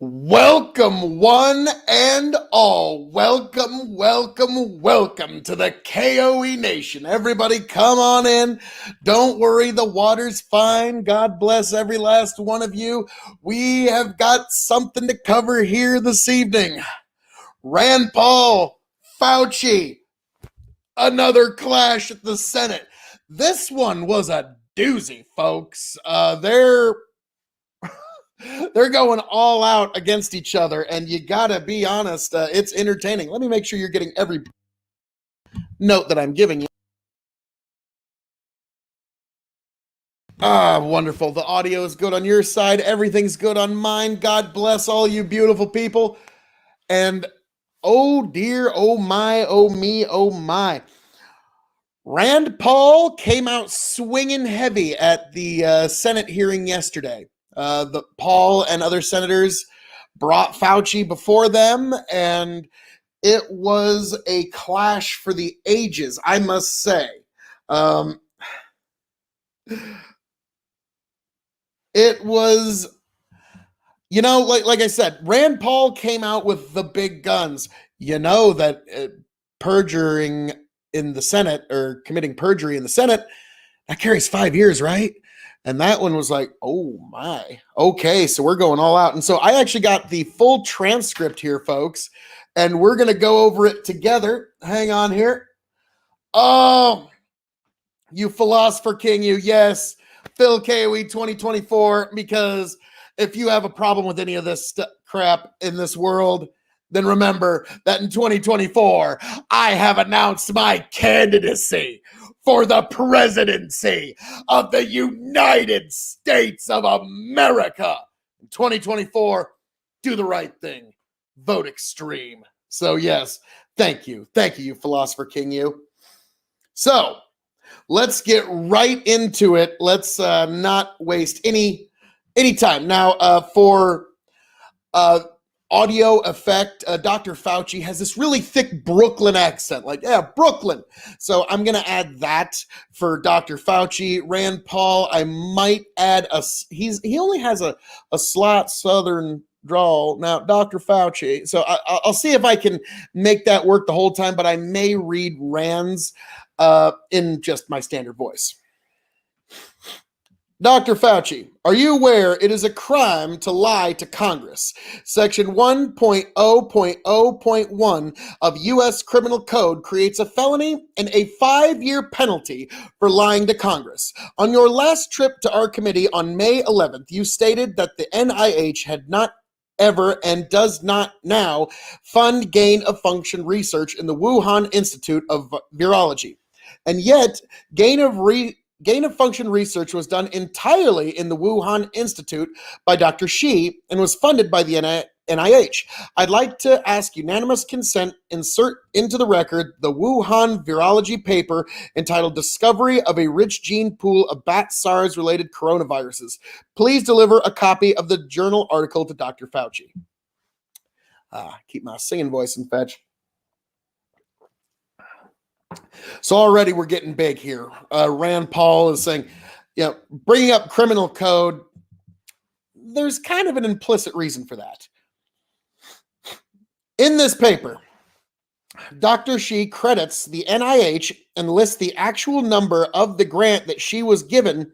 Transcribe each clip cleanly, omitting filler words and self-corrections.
Welcome, one and all. Welcome, welcome, welcome to the K.O.E. Nation. Everybody, come on in. Don't worry, the water's fine. God bless every last one of you. We have got something to cover here this evening. Rand Paul, Fauci, another clash at the Senate. This one was a doozy, folks. They're going all out against each other, and you gotta be honest, it's entertaining. Let me make sure you're getting every note that I'm giving you. Wonderful. The audio is good on your side. Everything's good on mine. God bless all you beautiful people. And oh dear, oh my, oh me, oh my. Rand Paul came out swinging heavy at the Senate hearing yesterday. The Paul and other senators brought Fauci before them, and it was a clash for the ages, I must say. It was, like I said, Rand Paul came out with the big guns. You know that perjuring in the Senate or committing perjury in the Senate, that carries 5 years, right? And that one was like, oh my, okay, so we're going all out. And so I actually got the full transcript here, folks, and we're going to go over it together. Hang on here. Oh, you philosopher king, you, yes, Phil K.O.E. 2024, because if you have a problem with any of this crap in this world, then remember that in 2024, I have announced my candidacy for the presidency of the United States of America. In 2024, do the right thing. Vote extreme. So yes, thank you. Thank you, philosopher king, you. So let's get right into it. Let's not waste any time. Now, for audio effect, Dr. Fauci has this really thick Brooklyn accent, like, yeah, Brooklyn. So I'm going to add that for Dr. Fauci. Rand Paul, I might add he only has a slight Southern drawl. Now, Dr. Fauci. So I'll see if I can make that work the whole time, but I may read Rand's in just my standard voice. Dr. Fauci, are you aware it is a crime to lie to Congress? Section 1.0.0.1 of U.S. Criminal Code creates a felony and a 5-year penalty for lying to Congress. On your last trip to our committee on May 11th, you stated that the NIH had not ever and does not now fund gain-of-function research in the Wuhan Institute of Virology. And yet, gain-of-function research was done entirely in the Wuhan Institute by Dr. Shi and was funded by the NIH. I'd like to ask unanimous consent, insert into the record the Wuhan virology paper entitled Discovery of a Rich Gene Pool of Bat SARS-Related Coronaviruses. Please deliver a copy of the journal article to Dr. Fauci. Keep my singing voice in fetch. So already we're getting big here. Rand Paul is saying, bringing up criminal code, there's kind of an implicit reason for that. In this paper, Dr. Shi credits the NIH and lists the actual number of the grant that she was given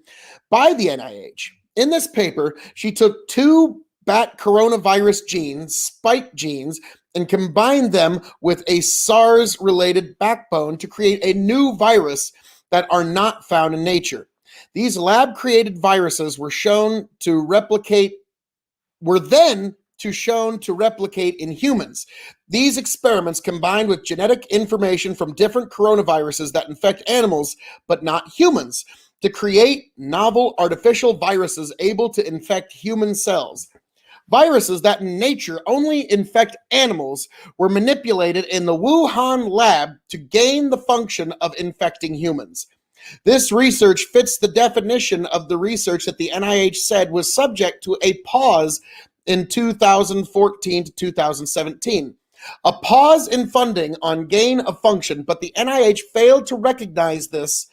by the NIH. In this paper, she took 2 bat coronavirus genes, spike genes, and combined them with a SARS-related backbone to create a new virus that are not found in nature. These lab-created viruses were then shown to replicate in humans. These experiments combined with genetic information from different coronaviruses that infect animals but not humans to create novel artificial viruses able to infect human cells. Viruses that in nature only infect animals were manipulated in the Wuhan lab to gain the function of infecting humans. This research fits the definition of the research that the NIH said was subject to a pause in 2014 to 2017. A pause in funding on gain of function, but the NIH failed to recognize this,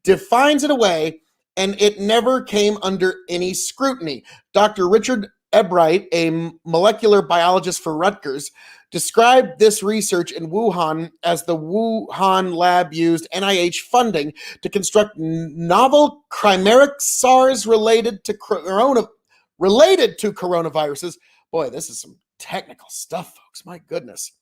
defines it away, and it never came under any scrutiny. Dr. Richard Ebright, a molecular biologist for Rutgers, described this research in Wuhan as the Wuhan lab used NIH funding to construct novel chimeric SARS related to coronaviruses. Boy, this is some technical stuff, folks. My goodness.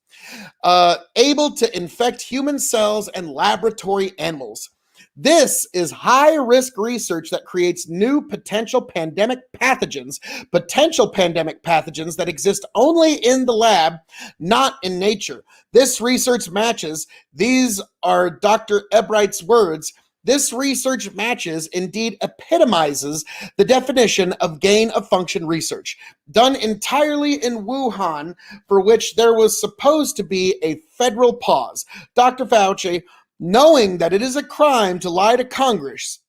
Able to infect human cells and laboratory animals. This is high-risk research that creates new potential pandemic pathogens that exist only in the lab, not in nature. This research matches, these are Dr. Ebright's words, this research matches, indeed epitomizes, the definition of gain-of-function research, done entirely in Wuhan, for which there was supposed to be a federal pause. Dr. Fauci, knowing that it is a crime to lie to Congress,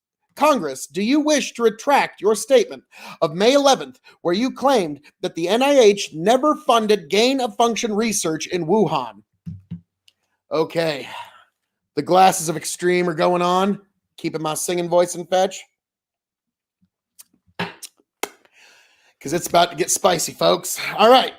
do you wish to retract your statement of May 11th, where you claimed that the NIH never funded gain-of-function research in Wuhan? Okay. The glasses of extreme are going on. Keeping my singing voice in fetch. Because it's about to get spicy, folks. All right.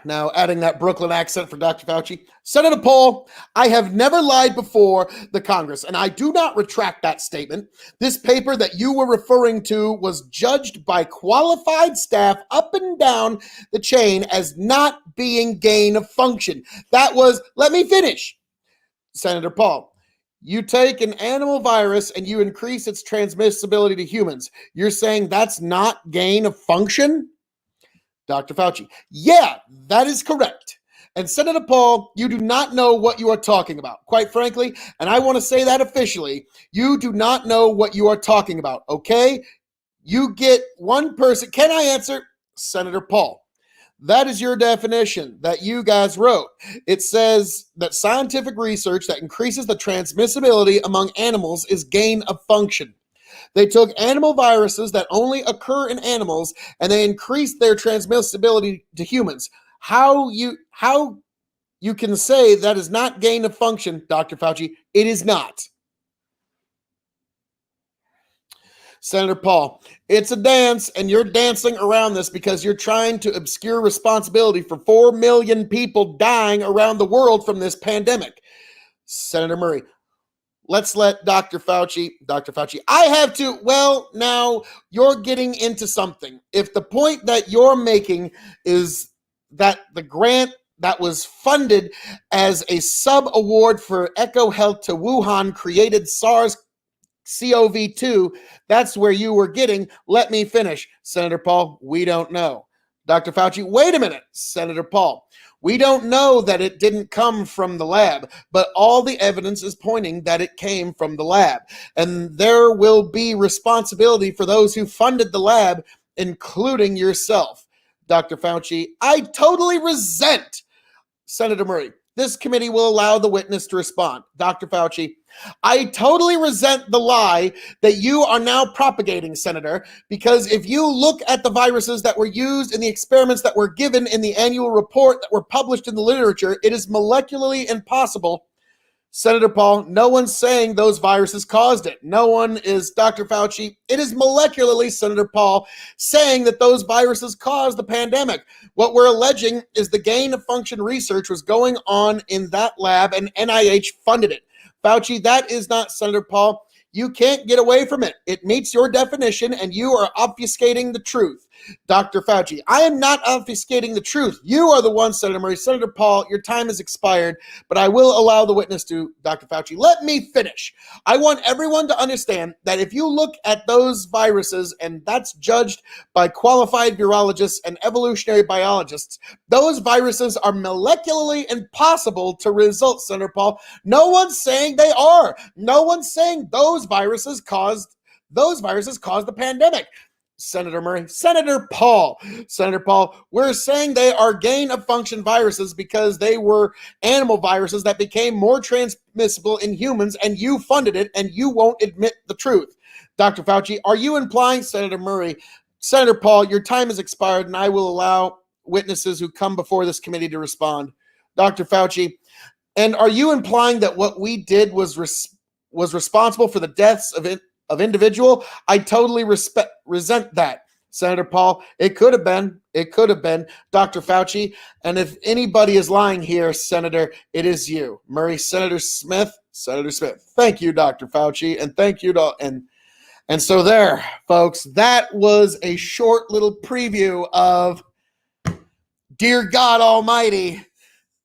Now, adding that Brooklyn accent for Dr. Fauci. Senator Paul, I have never lied before the Congress, and I do not retract that statement. This paper that you were referring to was judged by qualified staff up and down the chain as not being gain of function. That was, let me finish. Senator Paul, you take an animal virus and you increase its transmissibility to humans. You're saying that's not gain of function? Dr. Fauci, yeah, that is correct. And Senator Paul, you do not know what you are talking about, quite frankly, and I want to say that officially. You do not know what you are talking about, okay? You get one person. Can I answer? Senator Paul. That is your definition that you guys wrote. It says that scientific research that increases the transmissibility among animals is gain of function. They took animal viruses that only occur in animals and they increased their transmissibility to humans. How you can say that is not gain of function, Dr. Fauci? It is not. Senator Paul, it's a dance, and you're dancing around this because you're trying to obscure responsibility for 4 million people dying around the world from this pandemic. Senator Murray, let's let Dr. Fauci, I have to, well, now you're getting into something. If the point that you're making is that the grant that was funded as a sub-award for EcoHealth to Wuhan created SARS-CoV-2, that's where you were getting. Let me finish. Senator Paul, we don't know. Dr. Fauci, wait a minute. Senator Paul, we don't know that it didn't come from the lab, but all the evidence is pointing that it came from the lab. And there will be responsibility for those who funded the lab, including yourself. Dr. Fauci, I totally resent. Senator Murray, this committee will allow the witness to respond. Dr. Fauci, I totally resent the lie that you are now propagating, Senator, because if you look at the viruses that were used in the experiments that were given in the annual report that were published in the literature, it is molecularly impossible. Senator Paul, no one's saying those viruses caused it. No one is, Dr. Fauci, it is molecularly, Senator Paul, saying that those viruses caused the pandemic. What we're alleging is the gain of function research was going on in that lab and NIH funded it. Fauci, that is not, Senator Paul. You can't get away from it. It meets your definition and you are obfuscating the truth. Dr. Fauci, I am not obfuscating the truth. You are the one, Senator Murray. Senator Paul, your time has expired, but I will allow the witness to, Dr. Fauci. Let me finish. I want everyone to understand that if you look at those viruses, and that's judged by qualified virologists and evolutionary biologists, those viruses are molecularly impossible to result, Senator Paul. No one's saying they are. No one's saying those viruses caused the pandemic. Senator Murray, Senator Paul, we're saying they are gain of function viruses because they were animal viruses that became more transmissible in humans, and you funded it and you won't admit the truth. Dr. Fauci, are you implying, Senator Murray, Senator Paul, your time has expired and I will allow witnesses who come before this committee to respond. Dr. Fauci, and are you implying that what we did was responsible for the deaths of individual? I totally resent that. Senator Paul, it could have been. It could have been Dr. Fauci. And if anybody is lying here, Senator, it is you. Murray, Senator Smith. Thank you, Dr. Fauci. And thank you to and so there, folks, that was a short little preview of, dear God Almighty,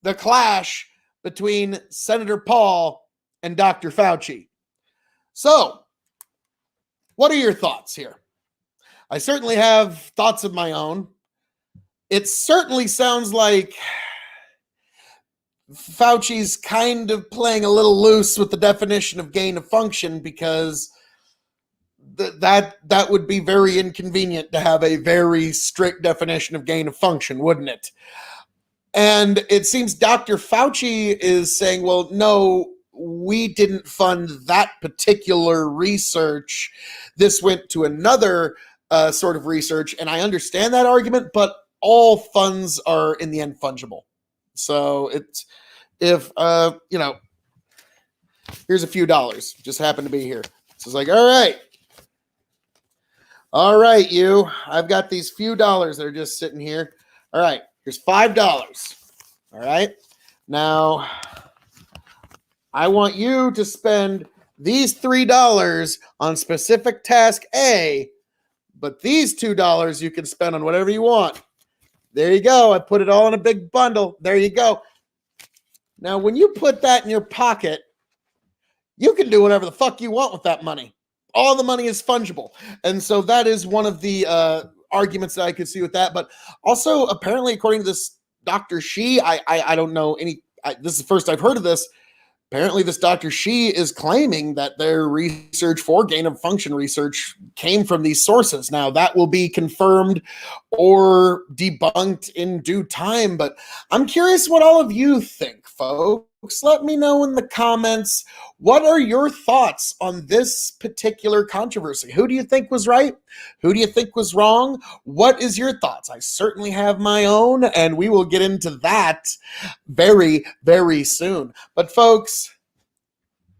the clash between Senator Paul and Dr. Fauci. So, what are your thoughts here? I certainly have thoughts of my own. It certainly sounds like Fauci's kind of playing a little loose with the definition of gain of function, because that would be very inconvenient to have a very strict definition of gain of function, wouldn't it? And it seems Dr. Fauci is saying, well, no, we didn't fund that particular research. This went to another sort of research. And I understand that argument, but all funds are in the end fungible. So it's, if, here's a few dollars, just happen to be here. So it's like, all right, you, I've got these few dollars that are just sitting here. All right, here's $5. All right. Now, I want you to spend these $3 on specific task A, but these $2 you can spend on whatever you want. There you go. I put it all in a big bundle. There you go. Now, when you put that in your pocket, you can do whatever the fuck you want with that money. All the money is fungible. And so that is one of the arguments that I could see with that. But also, apparently, according to this Dr. Shi, I don't know this is the first I've heard of this. Apparently, this Dr. Shi is claiming that their research for gain of function research came from these sources. Now, that will be confirmed or debunked in due time, but I'm curious what all of you think, folks. Let me know in the comments. What are your thoughts on this particular controversy? Who do you think was right? Who do you think was wrong? What is your thoughts? I certainly have my own, and we will get into that very, very soon. But folks,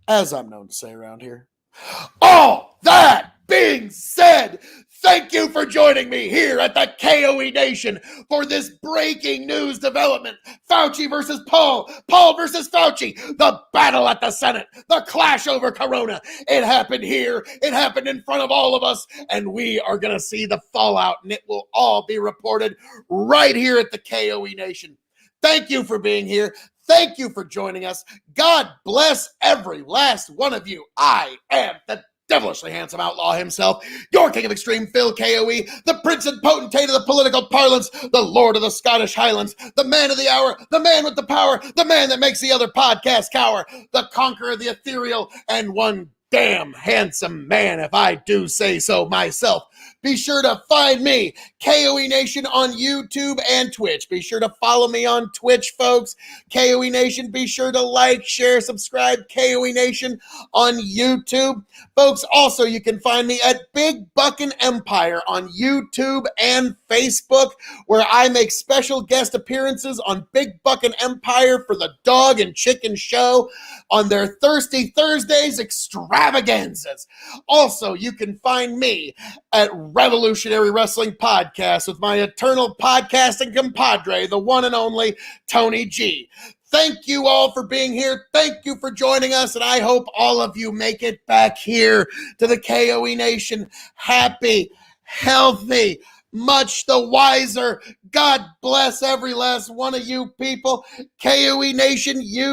as I'm known to say around here, all that being said, thank you for joining me here at the K.O.E. Nation for this breaking news development. Fauci versus Paul, Paul versus Fauci, the battle at the Senate, the clash over Corona. It happened here. It happened in front of all of us, and we are going to see the fallout, and it will all be reported right here at the K.O.E. Nation. Thank you for being here. Thank you for joining us. God bless every last one of you. I am the devilishly handsome outlaw himself, your king of extreme, Phil K.O.E., the prince and potentate of the political parlance, the lord of the Scottish Highlands, the man of the hour, the man with the power, the man that makes the other podcast cower, the conqueror of the ethereal, and one damn handsome man, if I do say so myself. Be sure to find me, K.O.E. Nation, on YouTube and Twitch. Be sure to follow me on Twitch, folks. K.O.E. Nation, be sure to like, share, subscribe. K.O.E. Nation on YouTube. Folks, also, you can find me at Big Buckin' Empire on YouTube and Facebook, where I make special guest appearances on Big Buckin' Empire for the Dog and Chicken Show on their Thirsty Thursdays extravaganzas. Also, you can find me at Revolutionary Wrestling Podcast with my eternal podcasting compadre, the one and only Tony G. Thank you all for being here. Thank you for joining us, and I hope all of you make it back here to the K.O.E. Nation happy, healthy, much the wiser. God bless every last one of you people. K.O.E. Nation, you